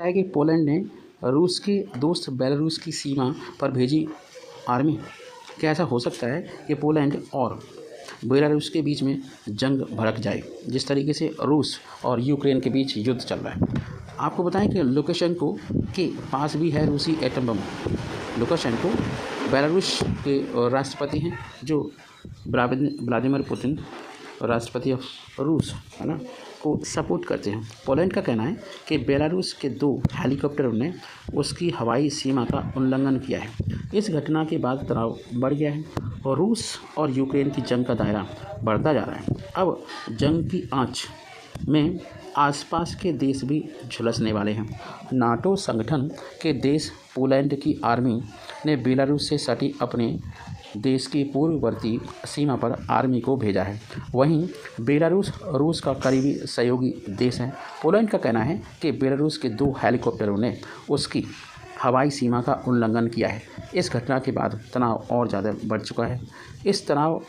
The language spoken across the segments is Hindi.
है कि पोलैंड ने रूस के दोस्त बेलारूस की सीमा पर भेजी आर्मी। क्या ऐसा हो सकता है कि पोलैंड और बेलारूस के बीच में जंग भड़क जाए, जिस तरीके से रूस और यूक्रेन के बीच युद्ध चल रहा है? आपको बताएं कि लुकाशेंको के पास भी है रूसी एटम बम। लुकाशेंको बेलारूस के राष्ट्रपति हैं, जो व्लादिमीर पुतिन राष्ट्रपति ऑफ रूस है ना को सपोर्ट करते हैं। पोलैंड का कहना है कि बेलारूस के 2 हेलीकॉप्टरों ने उसकी हवाई सीमा का उल्लंघन किया है। इस घटना के बाद तनाव बढ़ गया है और रूस और यूक्रेन की जंग का दायरा बढ़ता जा रहा है। अब जंग की आंच में आसपास के देश भी झुलसने वाले हैं। नाटो संगठन के देश पोलैंड की आर्मी ने बेलारूस से सटी अपने देश की पूर्ववर्ती सीमा पर आर्मी को भेजा है। वहीं बेलारूस रूस का करीबी सहयोगी देश है। पोलैंड का कहना है कि बेलारूस के 2 हेलीकॉप्टरों ने उसकी हवाई सीमा का उल्लंघन किया है। इस घटना के बाद तनाव और ज़्यादा बढ़ चुका है। इस तनाव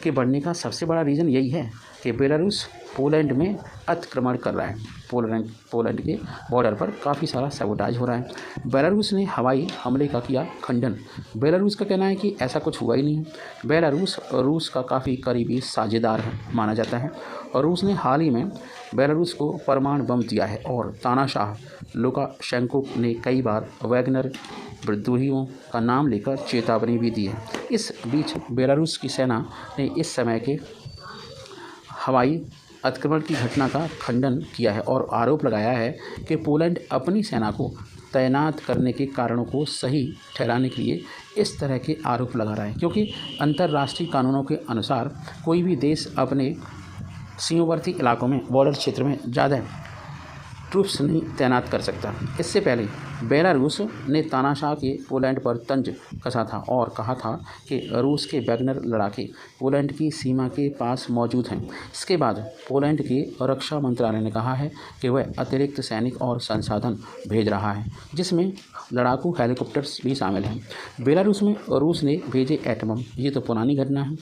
के बढ़ने का सबसे बड़ा रीज़न यही है कि बेलारूस पोलैंड में अतिक्रमण कर रहा है। पोलैंड के बॉर्डर पर काफ़ी सारा सबोटाज हो रहा है। बेलारूस ने हवाई हमले का किया खंडन। बेलारूस का कहना है कि ऐसा कुछ हुआ ही नहीं है। बेलारूस रूस का काफ़ी करीबी साझेदार माना जाता है और रूस ने हाल ही में बेलारूस को परमाणु बम दिया है और तानाशाह लुकाशेंको ने कई बार वैगनर विद्रोहियों का नाम लेकर चेतावनी भी दी है। इस बीच बेलारूस की सेना ने इस समय के हवाई अतिक्रमण की घटना का खंडन किया है और आरोप लगाया है कि पोलैंड अपनी सेना को तैनात करने के कारणों को सही ठहराने के लिए इस तरह के आरोप लगा रहा है, क्योंकि अंतर्राष्ट्रीय कानूनों के अनुसार कोई भी देश अपने सीमावर्ती इलाकों में, बॉर्डर क्षेत्र में ज़्यादा ट्रूप्स नहीं तैनात कर सकता। इससे पहले बेलारूस ने तानाशाह के पोलैंड पर तंज कसा था और कहा था कि रूस के वैगनर लड़ाके पोलैंड की सीमा के पास मौजूद हैं। इसके बाद पोलैंड के रक्षा मंत्रालय ने कहा है कि वह अतिरिक्त सैनिक और संसाधन भेज रहा है, जिसमें लड़ाकू हेलीकॉप्टर्स भी शामिल हैं। बेलारूस में रूस ने भेजे एटम बम, ये तो पुरानी घटना है।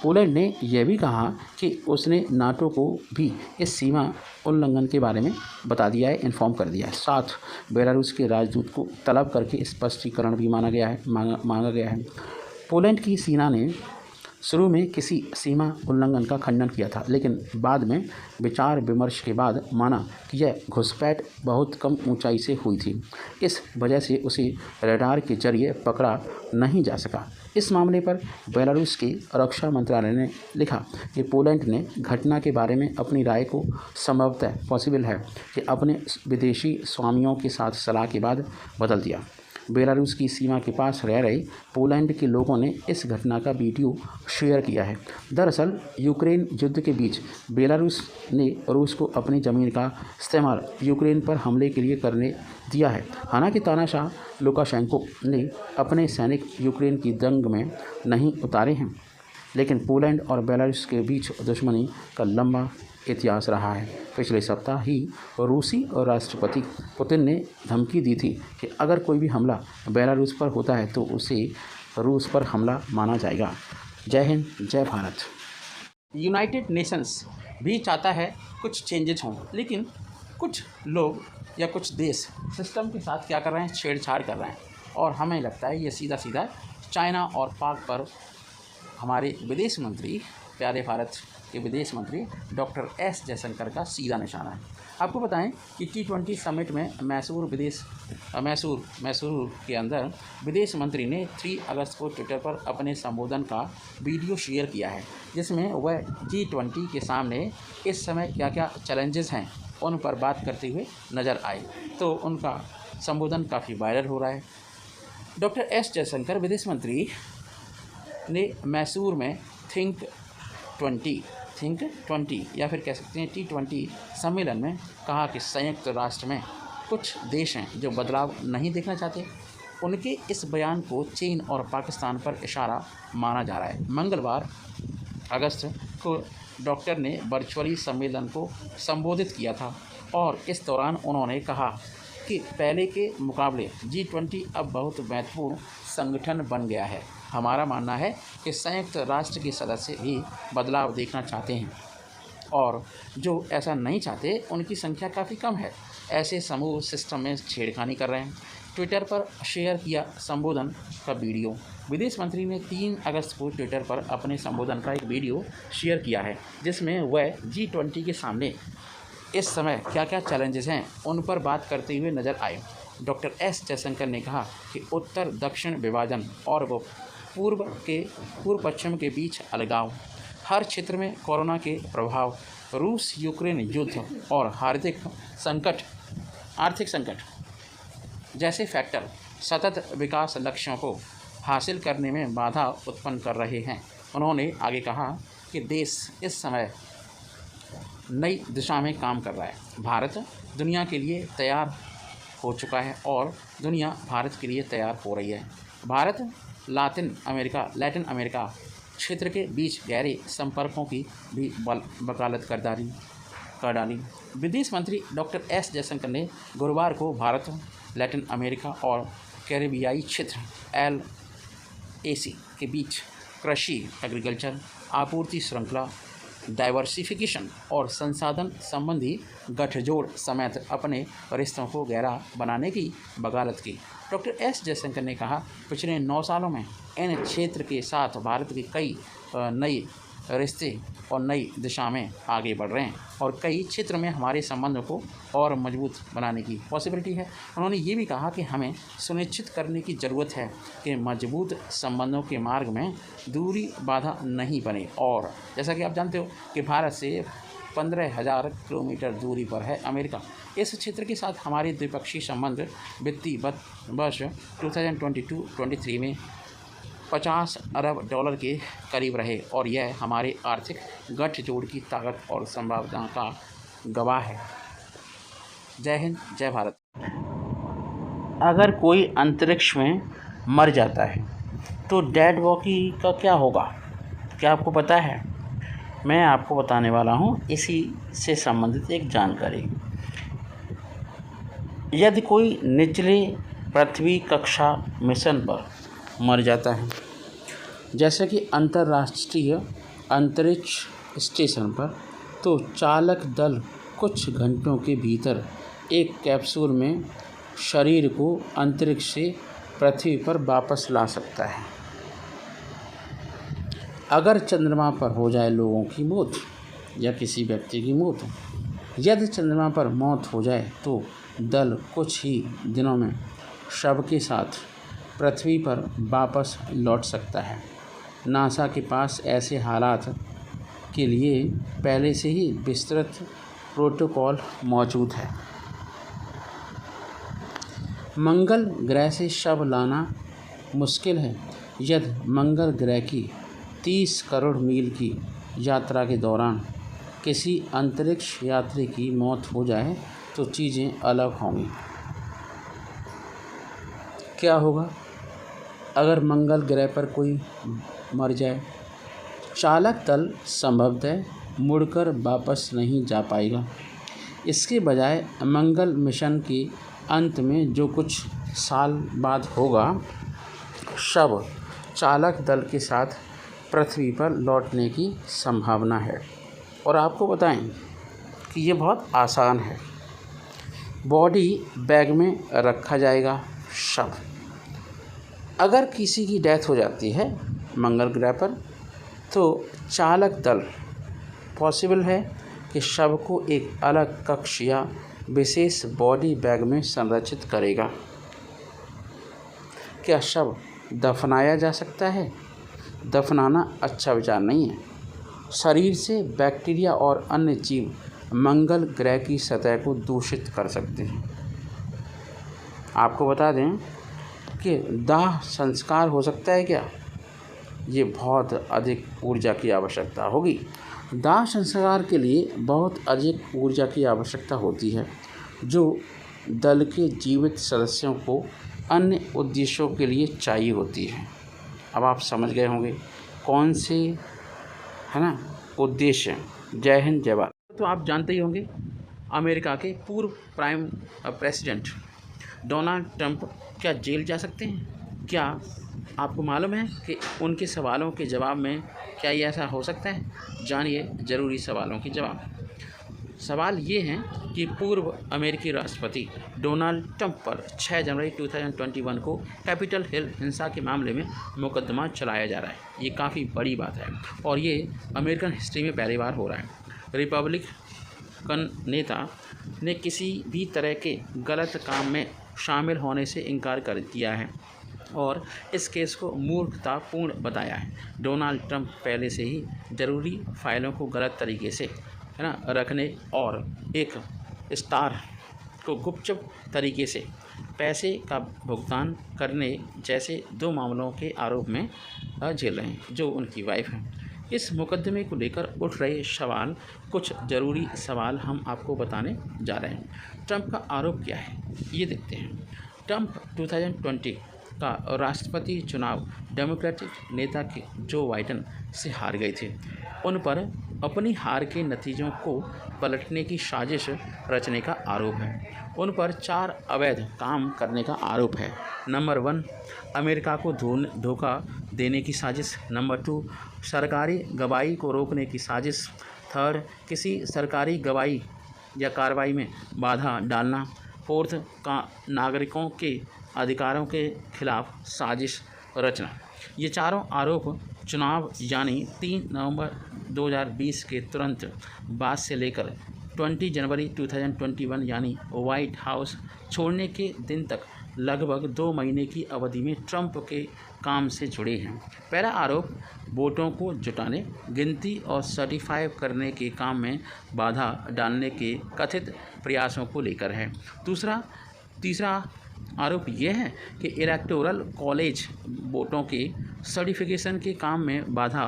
पोलैंड ने यह भी कहा कि उसने नाटो को भी इस सीमा उल्लंघन के बारे में बता दिया है, इन्फॉर्म कर दिया है। साथ बेलारूस के राजदूत को तलब करके स्पष्टीकरण भी मांगा गया है। पोलैंड की सेना ने शुरू में किसी सीमा उल्लंघन का खंडन किया था, लेकिन बाद में विचार विमर्श के बाद माना कि यह घुसपैठ बहुत कम ऊंचाई से हुई थी। इस वजह से उसे रडार के जरिए पकड़ा नहीं जा सका। इस मामले पर बेलारूस के रक्षा मंत्रालय ने लिखा कि पोलैंड ने घटना के बारे में अपनी राय को संभवतः पॉसिबल है कि अपने विदेशी स्वामियों के साथ सलाह के बाद बदल दिया। बेलारूस की सीमा के पास रह रहे पोलैंड के लोगों ने इस घटना का वीडियो शेयर किया है। दरअसल यूक्रेन युद्ध के बीच बेलारूस ने रूस को अपनी ज़मीन का इस्तेमाल यूक्रेन पर हमले के लिए करने दिया है। हालांकि तानाशाह लुकाशेंको ने अपने सैनिक यूक्रेन की जंग में नहीं उतारे हैं, लेकिन पोलैंड और बेलारूस के बीच दुश्मनी का लंबा इतिहास रहा है। पिछले सप्ताह ही रूसी राष्ट्रपति पुतिन ने धमकी दी थी कि अगर कोई भी हमला बेलारूस पर होता है तो उसे रूस पर हमला माना जाएगा। जय हिंद, जय भारत। यूनाइटेड नेशंस भी चाहता है कुछ चेंजेज हों, लेकिन कुछ लोग या कुछ देश सिस्टम के साथ क्या कर रहे हैं, छेड़छाड़ कर रहे हैं। और हमें लगता है ये सीधा सीधा चाइना और पाक पर हमारे विदेश मंत्री, प्यारे भारत के विदेश मंत्री डॉक्टर एस जयशंकर का सीधा निशाना है। आपको बताएं कि G20 समिट में मैसूर के अंदर विदेश मंत्री ने 3 अगस्त को ट्विटर पर अपने संबोधन का वीडियो शेयर किया है, जिसमें वह G20 के सामने इस समय क्या क्या चैलेंजेस हैं उन पर बात करते हुए नज़र आए। तो उनका संबोधन काफ़ी वायरल हो रहा है। डॉक्टर एस जयशंकर विदेश मंत्री ने मैसूर में थिंक 20 या फिर कह सकते हैं T20 सम्मेलन में कहा कि संयुक्त राष्ट्र में कुछ देश हैं जो बदलाव नहीं देखना चाहते। उनके इस बयान को चीन और पाकिस्तान पर इशारा माना जा रहा है। मंगलवार अगस्त को डॉक्टर ने वर्चुअली सम्मेलन को संबोधित किया था और इस दौरान उन्होंने कहा कि पहले के मुकाबले G20 अब बहुत महत्वपूर्ण संगठन बन गया है। हमारा मानना है कि संयुक्त राष्ट्र के सदस्य भी बदलाव देखना चाहते हैं। और जो ऐसा नहीं चाहते उनकी संख्या काफ़ी कम है। ऐसे समूह सिस्टम में छेड़खानी कर रहे हैं। ट्विटर पर शेयर किया संबोधन का वीडियो। विदेश मंत्री ने 3 अगस्त को ट्विटर पर अपने संबोधन का एक वीडियो शेयर किया है, जिसमें वह G20 के सामने इस समय क्या क्या चैलेंजेस हैं उन पर बात करते हुए नजर आए। डॉक्टर एस जयशंकर ने कहा कि उत्तर दक्षिण विभाजन और वो पूर्व पश्चिम के बीच अलगाव, हर क्षेत्र में कोरोना के प्रभाव, रूस यूक्रेन युद्ध और आर्थिक संकट जैसे फैक्टर सतत विकास लक्ष्यों को हासिल करने में बाधा उत्पन्न कर रहे हैं। उन्होंने आगे कहा कि देश इस समय नई दिशा में काम कर रहा है। भारत दुनिया के लिए तैयार हो चुका है और दुनिया भारत के लिए तैयार हो रही है। भारत लैटिन अमेरिका क्षेत्र के बीच गहरे संपर्कों की भी वकालत कर डाली। विदेश मंत्री डॉक्टर एस जयशंकर ने गुरुवार को भारत, लैटिन अमेरिका और कैरिबियाई क्षेत्र LAC के बीच कृषि, एग्रीकल्चर, आपूर्ति श्रृंखला, डाइवर्सिफिकेशन और संसाधन संबंधी गठजोड़ समेत अपने रिश्तों को गहरा बनाने की वकालत की। डॉक्टर एस जयशंकर ने कहा, पिछले 9 सालों में इन क्षेत्र के साथ भारत के कई नए रिश्ते और नई दिशा में आगे बढ़ रहे हैं और कई क्षेत्र में हमारे संबंधों को और मजबूत बनाने की पॉसिबिलिटी है। उन्होंने ये भी कहा कि हमें सुनिश्चित करने की ज़रूरत है कि मजबूत संबंधों के मार्ग में दूरी बाधा नहीं बने। और जैसा कि आप जानते हो कि भारत से 15,000 किलोमीटर दूरी पर है अमेरिका। इस क्षेत्र के साथ हमारे द्विपक्षीय संबंध वित्तीय वर्ष 2022-23 में $50 अरब के करीब रहे और यह हमारे आर्थिक गठजोड़ की ताकत और संभावना का गवाह है। जय हिंद, जय भारत। अगर कोई अंतरिक्ष में मर जाता है तो डेड बॉडी का क्या होगा? क्या आपको पता है? मैं आपको बताने वाला हूँ इसी से संबंधित एक जानकारी। यदि कोई निचले पृथ्वी कक्षा मिशन पर मर जाता है, जैसे कि अंतर्राष्ट्रीय अंतरिक्ष स्टेशन पर, तो चालक दल कुछ घंटों के भीतर एक कैप्सूल में शरीर को अंतरिक्ष से पृथ्वी पर वापस ला सकता है। अगर चंद्रमा पर हो जाए लोगों की मौत या किसी व्यक्ति की मौत, यदि चंद्रमा पर मौत हो जाए तो दल कुछ ही दिनों में शव के साथ पृथ्वी पर वापस लौट सकता है। नासा के पास ऐसे हालात के लिए पहले से ही विस्तृत प्रोटोकॉल मौजूद है। मंगल ग्रह से शव लाना मुश्किल है। यदि मंगल ग्रह की 30 करोड़ मील की यात्रा के दौरान किसी अंतरिक्ष यात्री की मौत हो जाए तो चीज़ें अलग होंगी। क्या होगा अगर मंगल ग्रह पर कोई मर जाए? चालक दल संभवतः मुड़कर वापस नहीं जा पाएगा। इसके बजाय मंगल मिशन के अंत में जो कुछ साल बाद होगा, शव चालक दल के साथ पृथ्वी पर लौटने की संभावना है। और आपको बताएं कि ये बहुत आसान है। बॉडी बैग में रखा जाएगा शव। अगर किसी की डेथ हो जाती है मंगल ग्रह पर, तो चालक दल पॉसिबल है कि शव को एक अलग कक्ष या विशेष बॉडी बैग में संरक्षित करेगा। क्या शव दफनाया जा सकता है? दफनाना अच्छा विचार नहीं है। शरीर से बैक्टीरिया और अन्य जीव मंगल ग्रह की सतह को दूषित कर सकते हैं। आपको बता दें कि दाह संस्कार हो सकता है क्या? ये बहुत अधिक ऊर्जा की आवश्यकता होगी। दाह संस्कार के लिए बहुत अधिक ऊर्जा की आवश्यकता होती है, जो दल के जीवित सदस्यों को अन्य उद्देश्यों के लिए चाहिए होती है। अब आप समझ गए होंगे कौन से, है ना, उद्देश्य। जय हिंद, जय भारत। तो आप जानते ही होंगे अमेरिका के पूर्व प्राइम प्रेसिडेंट डोनाल्ड ट्रंप क्या जेल जा सकते हैं? क्या आपको मालूम है कि उनके सवालों के जवाब में क्या ये ऐसा हो सकता है? जानिए ज़रूरी सवालों के जवाब। सवाल ये हैं कि पूर्व अमेरिकी राष्ट्रपति डोनाल्ड ट्रंप पर 6 जनवरी 2021 को कैपिटल हिल हिंसा के मामले में मुकदमा चलाया जा रहा है। ये काफ़ी बड़ी बात है और ये अमेरिकन हिस्ट्री में पहली बार हो रहा है। रिपब्लिकन नेता ने किसी भी तरह के गलत काम में शामिल होने से इनकार कर दिया है और इस केस को मूर्खतापूर्ण बताया है। डोनाल्ड ट्रंप पहले से ही ज़रूरी फाइलों को गलत तरीके से रखने और एक स्टार को गुपचुप तरीके से पैसे का भुगतान करने जैसे 2 मामलों के आरोप में झेल रहे हैं, जो उनकी वाइफ है। इस मुकदमे को लेकर उठ रहे सवाल, कुछ ज़रूरी सवाल हम आपको बताने जा रहे हैं। ट्रंप का आरोप क्या है, ये देखते हैं। ट्रंप 2020 का राष्ट्रपति चुनाव डेमोक्रेटिक नेता के जो बाइडेन से हार गए थे। उन पर अपनी हार के नतीजों को पलटने की साजिश रचने का आरोप है। उन पर 4 अवैध काम करने का आरोप है। नंबर 1, अमेरिका को धोखा देने की साजिश। नंबर 2, सरकारी गवाही को रोकने की साजिश। 3, किसी सरकारी गवाही या कार्रवाई में बाधा डालना। 4, का नागरिकों के अधिकारों के खिलाफ साजिश रचना। ये चारों आरोप चुनाव यानी 3 नवंबर 2020 के तुरंत बाद से लेकर 20 जनवरी 2021 यानी व्हाइट हाउस छोड़ने के दिन तक लगभग 2 महीने की अवधि में ट्रंप के काम से जुड़े हैं। पहला आरोप वोटों को जुटाने, गिनती और सर्टिफाई करने के काम में बाधा डालने के कथित प्रयासों को लेकर है। तीसरा आरोप यह है कि इलेक्टोरल कॉलेज वोटों के सर्टिफिकेशन के काम में बाधा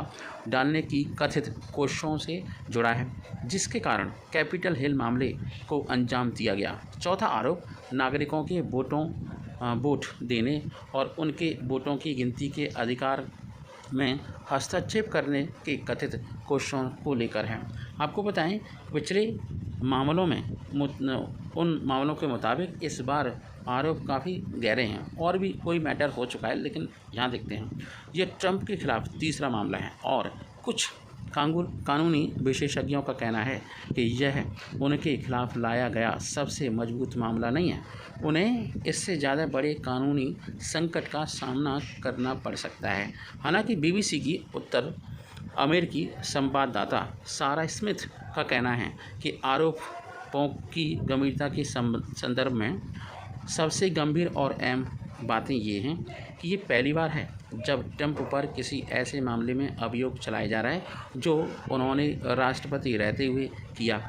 डालने की कथित कोशिशों से जुड़ा है, जिसके कारण कैपिटल हिल मामले को अंजाम दिया गया। चौथा आरोप नागरिकों के वोट देने और उनके वोटों की गिनती के अधिकार में हस्तक्षेप करने के कथित कोशिशों को लेकर है। आपको बताएं, पिछले मामलों में उन मामलों के मुताबिक इस बार आरोप काफ़ी गहरे हैं और भी कोई मैटर हो चुका है, लेकिन यहाँ देखते हैं। ये ट्रंप के खिलाफ तीसरा मामला है और कुछ कानूनी विशेषज्ञों का कहना है कि यह उनके खिलाफ लाया गया सबसे मजबूत मामला नहीं है। उन्हें इससे ज़्यादा बड़े कानूनी संकट का सामना करना पड़ सकता है। हालांकि बीबीसी की उत्तर अमेरिकी संवाददाता सारा स्मिथ का कहना है कि आरोपों की गंभीरता के संदर्भ में सबसे गंभीर और अहम बातें ये हैं कि ये पहली बार है जब ट्रंप पर किसी ऐसे मामले में अभियोग चलाया जा रहा है जो उन्होंने राष्ट्रपति रहते हुए किया।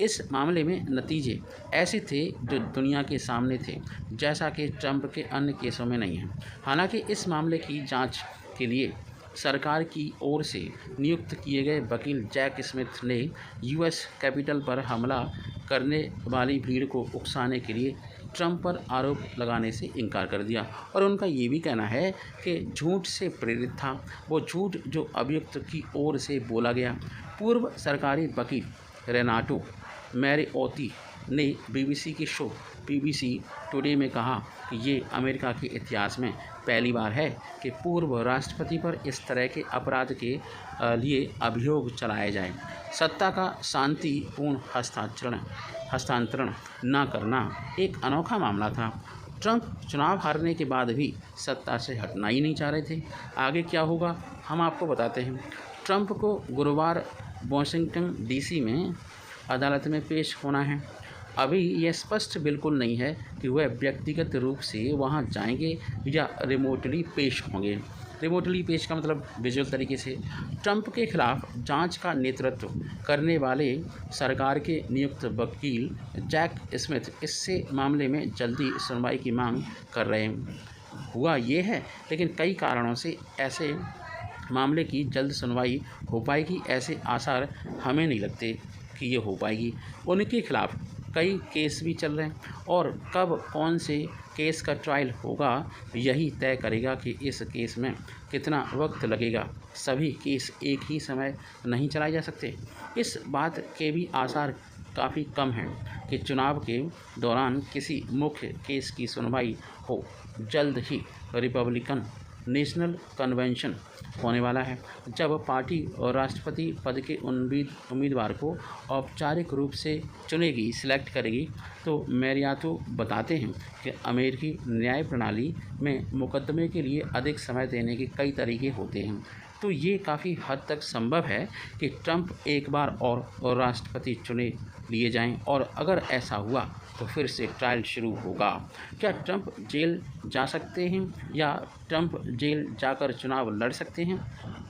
इस मामले में नतीजे ऐसे थे जो दुनिया के सामने थे, जैसा कि ट्रंप के अन्य केसों में नहीं है। हालांकि इस मामले की जांच के लिए सरकार की ओर से नियुक्त किए गए वकील जैक स्मिथ ने यूएस कैपिटल पर हमला करने वाली भीड़ को उकसाने के लिए ट्रंप पर आरोप लगाने से इनकार कर दिया और उनका ये भी कहना है कि झूठ से प्रेरित था वो झूठ जो अभियुक्त की ओर से बोला गया। पूर्व सरकारी वकील रेनाटो मैरिओती ने बीबीसी के शो बीबीसी टुडे में कहा कि ये अमेरिका के इतिहास में पहली बार है कि पूर्व राष्ट्रपति पर इस तरह के अपराध के लिए अभियोग चलाया जाए। सत्ता का शांतिपूर्ण हस्तांतरण न करना एक अनोखा मामला था। ट्रंप चुनाव हारने के बाद भी सत्ता से हटना ही नहीं चाह रहे थे। आगे क्या होगा हम आपको बताते हैं। ट्रंप को गुरुवार वाशिंगटन डीसी में अदालत में पेश होना है। अभी यह स्पष्ट बिल्कुल नहीं है कि वह व्यक्तिगत रूप से वहां जाएंगे या रिमोटली पेश होंगे। रिमोटली पेश का मतलब विजुअल तरीके से। ट्रंप के खिलाफ जांच का नेतृत्व करने वाले सरकार के नियुक्त वकील जैक स्मिथ इससे मामले में जल्दी सुनवाई की मांग कर रहे हैं। हुआ ये है, लेकिन कई कारणों से ऐसे मामले की जल्द सुनवाई हो पाएगी ऐसे आसार हमें नहीं लगते कि ये हो पाएगी। उनके खिलाफ कई केस भी चल रहे हैं और कब कौन से केस का ट्रायल होगा यही तय करेगा कि इस केस में कितना वक्त लगेगा। सभी केस एक ही समय नहीं चलाए जा सकते। इस बात के भी आसार काफ़ी कम हैं कि चुनाव के दौरान किसी मुख्य केस की सुनवाई हो। जल्द ही रिपब्लिकन नेशनल कन्वेंशन होने वाला है, जब पार्टी और राष्ट्रपति पद के उम्मीदवार को औपचारिक रूप से चुनेगी, सिलेक्ट करेगी। तो मैरियातो बताते हैं कि अमेरिकी न्याय प्रणाली में मुकदमे के लिए अधिक समय देने के कई तरीके होते हैं। तो ये काफ़ी हद तक संभव है कि ट्रंप एक बार और राष्ट्रपति चुने लिए जाएं, और अगर ऐसा हुआ तो फिर से ट्रायल शुरू होगा। क्या ट्रंप जेल जा सकते हैं या ट्रंप जेल जाकर चुनाव लड़ सकते हैं?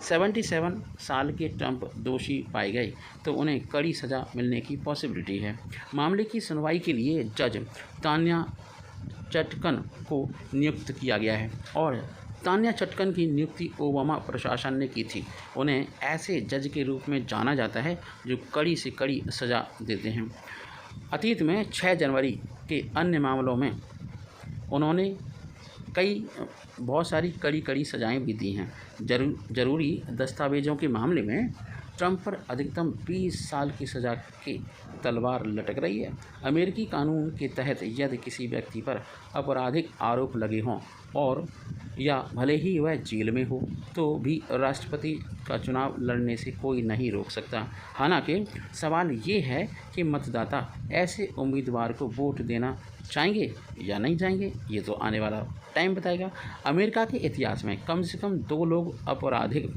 77 साल के ट्रंप दोषी पाए गए तो उन्हें कड़ी सज़ा मिलने की पॉसिबिलिटी है। मामले की सुनवाई के लिए जज तान्या चटकन को नियुक्त किया गया है, और तान्या चटकन की नियुक्ति ओबामा प्रशासन ने की थी। उन्हें ऐसे जज के रूप में जाना जाता है जो कड़ी से कड़ी सज़ा देते हैं। अतीत में 6 जनवरी के अन्य मामलों में उन्होंने बहुत सारी कड़ी सज़ाएं भी दी हैं। ज़रूरी दस्तावेज़ों के मामले में ट्रंप पर अधिकतम 20 साल की सज़ा की तलवार लटक रही है। अमेरिकी कानून के तहत यदि किसी व्यक्ति पर आपराधिक आरोप लगे हों और या भले ही वह जेल में हो, तो भी राष्ट्रपति का चुनाव लड़ने से कोई नहीं रोक सकता। हालांकि सवाल ये है कि मतदाता ऐसे उम्मीदवार को वोट देना चाहेंगे या नहीं चाहेंगे, ये तो आने वाला टाइम बताएगा। अमेरिका के इतिहास में कम से कम 2 लोग आपराधिक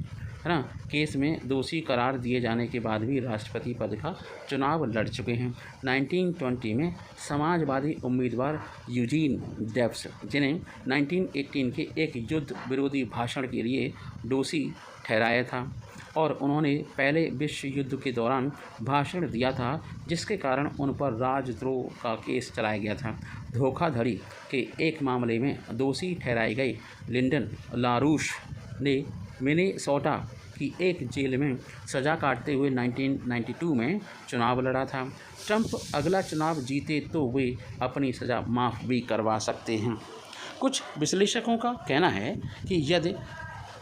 केस में दोषी करार दिए जाने के बाद भी राष्ट्रपति पद का चुनाव लड़ चुके हैं। 1920 में समाजवादी उम्मीदवार यूजीन डेव्स, जिन्हें 1918 के एक युद्ध विरोधी भाषण के लिए दोषी ठहराया था, और उन्होंने पहले विश्व युद्ध के दौरान भाषण दिया था, जिसके कारण उन पर राजद्रोह का केस चलाया गया था। धोखाधड़ी के एक मामले में दोषी ठहराए गए लिंडन लारूश ने मिनेसोटा की एक जेल में सज़ा काटते हुए 1992 में चुनाव लड़ा था। ट्रंप अगला चुनाव जीते तो वे अपनी सज़ा माफ़ भी करवा सकते हैं। कुछ विश्लेषकों का कहना है कि यदि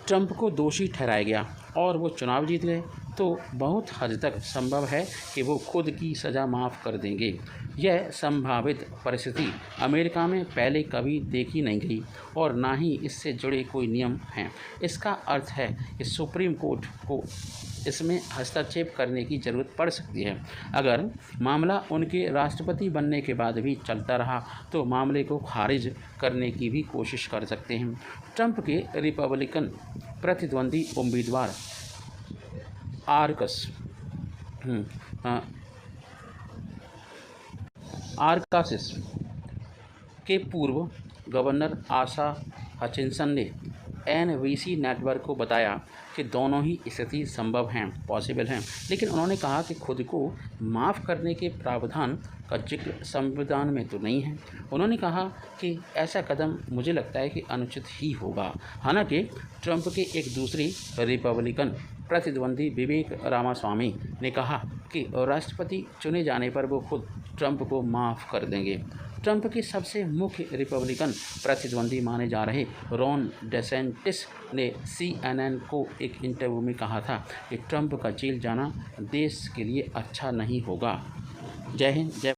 ट्रंप को दोषी ठहराया गया और वो चुनाव जीत गए तो बहुत हद तक संभव है कि वो खुद की सज़ा माफ़ कर देंगे। यह संभावित परिस्थिति अमेरिका में पहले कभी देखी नहीं गई और ना ही इससे जुड़े कोई नियम हैं। इसका अर्थ है कि सुप्रीम कोर्ट को इसमें हस्तक्षेप करने की ज़रूरत पड़ सकती है। अगर मामला उनके राष्ट्रपति बनने के बाद भी चलता रहा तो मामले को खारिज करने की भी कोशिश कर सकते हैं। ट्रंप के रिपब्लिकन प्रतिद्वंदी उम्मीदवार आरकासिस के पूर्व गवर्नर आशा हचिनसन ने NBC नेटवर्क को बताया कि दोनों ही स्थिति संभव हैं, पॉसिबल हैं, लेकिन उन्होंने कहा कि खुद को माफ़ करने के प्रावधान का जिक्र संविधान में तो नहीं है। उन्होंने कहा कि ऐसा कदम मुझे लगता है कि अनुचित ही होगा। हालांकि ट्रंप के एक दूसरे रिपब्लिकन प्रतिद्वंदी विवेक रामास्वामी ने कहा कि राष्ट्रपति चुने जाने पर वो खुद ट्रंप को माफ़ कर देंगे। ट्रंप के सबसे मुख्य रिपब्लिकन प्रतिद्वंदी माने जा रहे रॉन डेसेंटिस ने CNN को एक इंटरव्यू में कहा था कि ट्रंप का जेल जाना देश के लिए अच्छा नहीं होगा। जय हिंद, जय